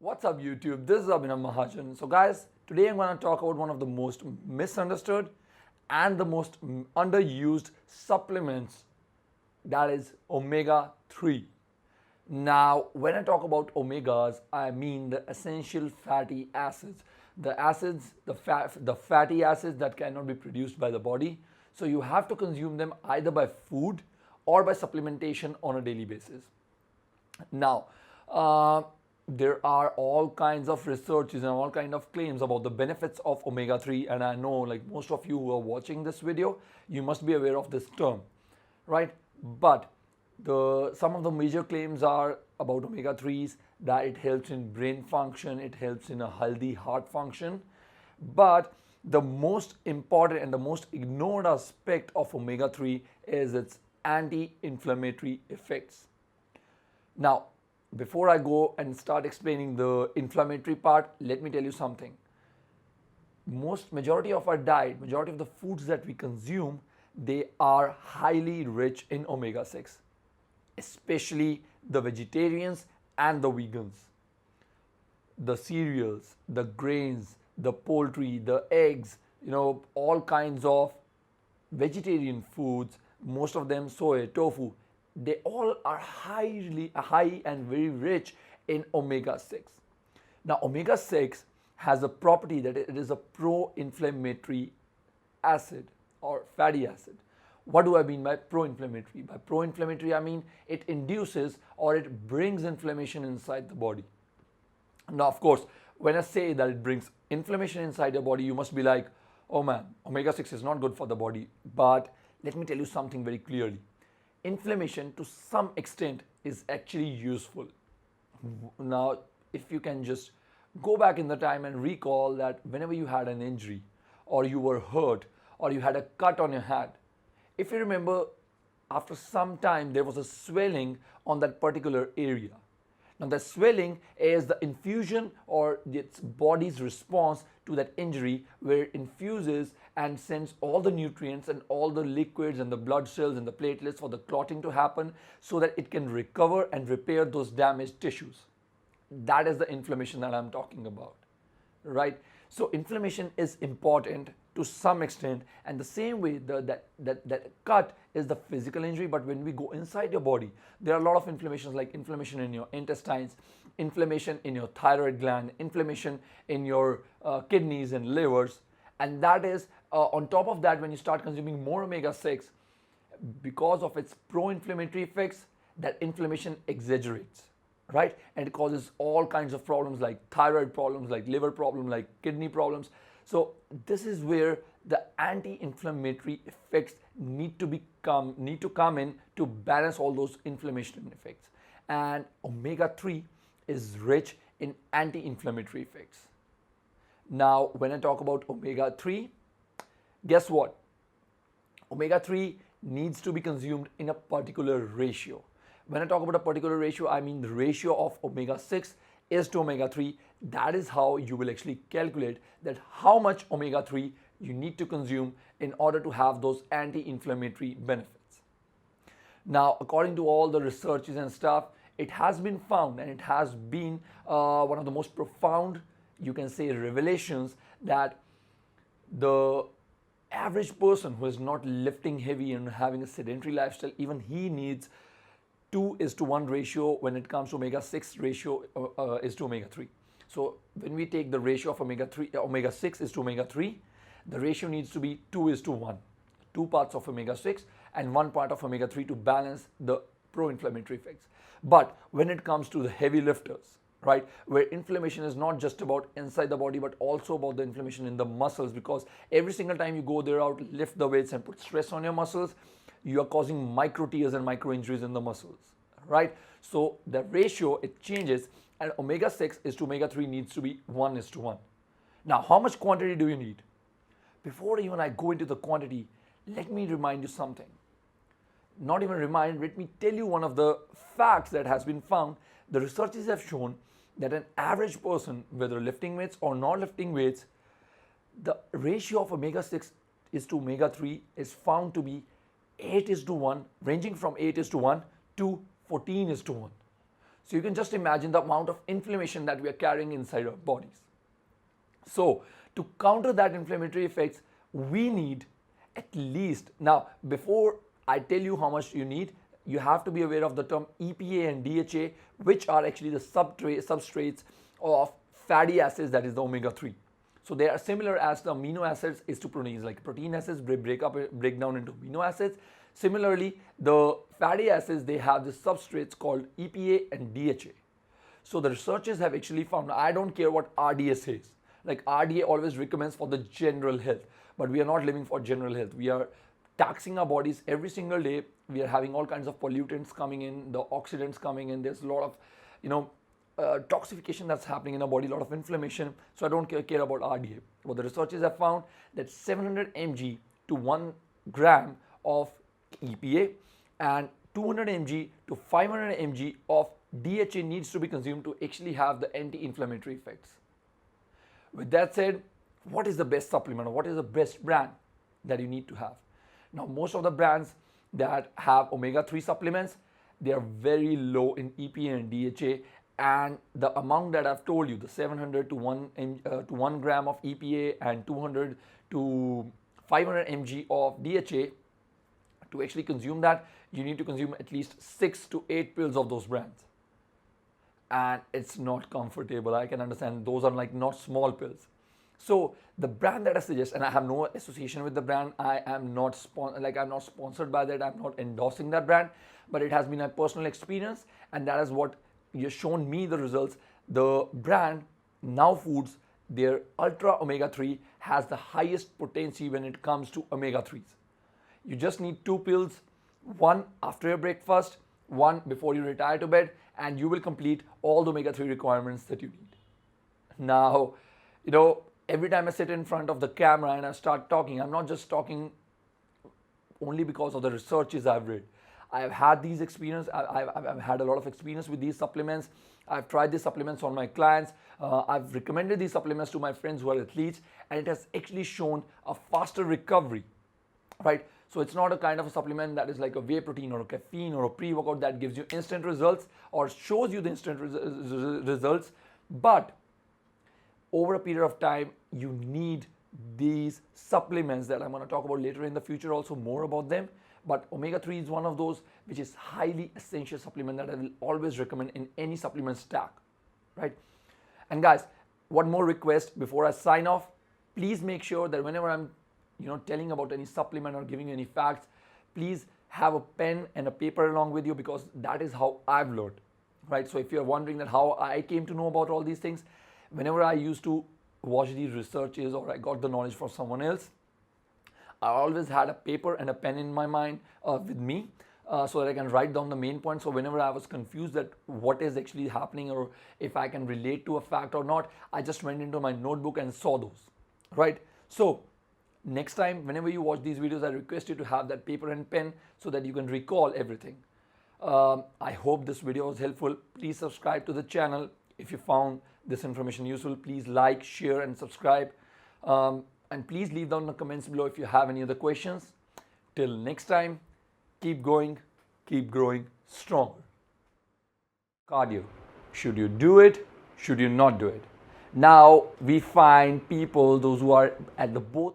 What's up YouTube? This is Abhinav Mahajan. So guys, today I'm going to talk about one of the most misunderstood and the most underused supplements, that is omega 3. Now, when I talk about omegas, I mean the essential fatty acids. The fatty acids that cannot be produced by the body. So you have to consume them either by food or by supplementation on a daily basis. Now, there are all kinds of researches and all kinds of claims about the benefits of omega 3, and I know like most of you who are watching this video, you must be aware of this term, right? But some of the major claims are about omega 3s, that it helps in brain function, it helps in a healthy heart function. But the most important and the most ignored aspect of omega 3 is its anti-inflammatory effects. Now, before I go and start explaining the inflammatory part, let me tell you something. Majority of our diet, majority of the foods that we consume, they are highly rich in omega 6, especially the vegetarians and the vegans. The cereals, the grains, the poultry, the eggs, all kinds of vegetarian foods, most of them soy, tofu, they all are high and very rich in omega 6. Now, omega 6 has a property that it is a pro-inflammatory acid or fatty acid. What do I mean by pro-inflammatory? By pro-inflammatory, I mean it induces or it brings inflammation inside the body. Now, of course, when I say that it brings inflammation inside your body, you must be like, oh man, omega 6 is not good for the body. But let me tell you something very clearly. Inflammation to some extent is actually useful. Now, if you can just go back in the time and recall that whenever you had an injury or you were hurt or you had a cut on your hand, if you remember, after some time there was a swelling on that particular area. Now, the swelling is the infusion or its body's response to that injury, where it infuses and sends all the nutrients and all the liquids and the blood cells and the platelets for the clotting to happen so that it can recover and repair those damaged tissues. That is the inflammation that I'm talking about, right? So inflammation is important to some extent, and the same way that cut is the physical injury, but when we go inside your body, there are a lot of inflammations, like inflammation in your intestines, inflammation in your thyroid gland, inflammation in your kidneys and livers, and that is on top of that, when you start consuming more omega 6, because of its pro-inflammatory effects, that inflammation exaggerates, right? And it causes all kinds of problems like thyroid problems, like liver problems, like kidney problems. So this is where the anti-inflammatory effects need to come in to balance all those inflammation effects. And omega 3 is rich in anti-inflammatory effects. Now, when I talk about omega 3, guess what? Omega 3 needs to be consumed in a particular ratio. When I talk about a particular ratio, I mean the ratio of omega 6 is to omega 3. That is how you will actually calculate that how much omega 3 you need to consume in order to have those anti-inflammatory benefits. Now, according to all the researches and stuff, it has been found, and it has been one of the most profound, you can say, revelations, that the average person who is not lifting heavy and having a sedentary lifestyle, even he needs 2:1 ratio when it comes to omega 6 ratio is to omega 3. So when we take the ratio of omega 6 is to omega 3, the ratio needs to be 2:1. 2 parts of omega 6 and 1 part of omega 3 to balance the pro-inflammatory effects. But when it comes to the heavy lifters, right, where inflammation is not just about inside the body but also about the inflammation in the muscles, because every single time you go there out, lift the weights and put stress on your muscles, you are causing micro tears and micro injuries in the muscles, right? So the ratio, it changes, and omega 6 is to omega 3 needs to be 1:1. Now, how much quantity do you need? Before even I go into the quantity, let me remind you something. Not even remind, let me tell you one of the facts that has been found. The researchers have shown that an average person, whether lifting weights or not lifting weights, the ratio of omega 6 is to omega 3 is found to be 8:1, ranging from 8:1 to 14:1. So you can just imagine the amount of inflammation that we are carrying inside our bodies. So to counter that inflammatory effects, we need at least, now before I tell you how much you need, you have to be aware of the term EPA and DHA, which are actually the substrates of fatty acids, that is the omega-3. So they are similar as the amino acids is to proteins, like protein acids break down into amino acids. Similarly, the fatty acids, they have the substrates called EPA and DHA. So the researchers have actually found, I don't care what RDA says, like RDA always recommends for the general health, but we are not living for general health. We are taxing our bodies every single day. We are having all kinds of pollutants coming in, the oxidants coming in. There's a lot of, toxification that's happening in our body, a lot of inflammation. So I don't care about RDA. What the researchers have found that 700 mg to 1 gram of EPA and 200 mg to 500 mg of DHA needs to be consumed to actually have the anti-inflammatory effects. With that said, what is the best supplement or what is the best brand that you need to have? Now, most of the brands that have omega-3 supplements, they are very low in EPA and DHA, and the amount that I've told you, the 700 to 1 gram of EPA and 200 to 500 mg of DHA, to actually consume that, you need to consume at least 6 to 8 pills of those brands. And it's not comfortable. I can understand those are like not small pills. So the brand that I suggest, and I have no association with the brand, I'm not sponsored by that, I'm not endorsing that brand, but it has been a personal experience, and that is what you've shown me the results. The brand Now Foods, their Ultra Omega-3 has the highest potency when it comes to omega-3s. You just need 2 pills, one after your breakfast, one before you retire to bed, and you will complete all the omega-3 requirements that you need. Now, every time I sit in front of the camera and I start talking, I'm not just talking only because of the researches I've read. I've had these experiences, I've had a lot of experience with these supplements. I've tried these supplements on my clients. I've recommended these supplements to my friends who are athletes, and it has actually shown a faster recovery, right? So it's not a kind of a supplement that is like a whey protein or a caffeine or a pre-workout that gives you instant results or shows you the instant results, but over a period of time, you need these supplements that I'm going to talk about later in the future, also more about them. But omega-3 is one of those which is highly essential supplement that I will always recommend in any supplement stack, right? And guys, one more request before I sign off. Please make sure that whenever I'm telling about any supplement or giving you any facts, please have a pen and a paper along with you, because that is how I've learned, right? So if you're wondering that how I came to know about all these things, whenever I used to watch these researches or I got the knowledge from someone else, I always had a paper and a pen in my mind with me so that I can write down the main points. So whenever I was confused that what is actually happening or if I can relate to a fact or not, I just went into my notebook and saw those, right? So next time, whenever you watch these videos, I request you to have that paper and pen so that you can recall everything. I hope this video was helpful. Please subscribe to the channel. If you found this information useful, please like, share and subscribe. And please leave down in the comments below if you have any other questions. Till next time, keep going, keep growing stronger. Cardio. Should you do it? Should you not do it? Now we find people, those who are at the both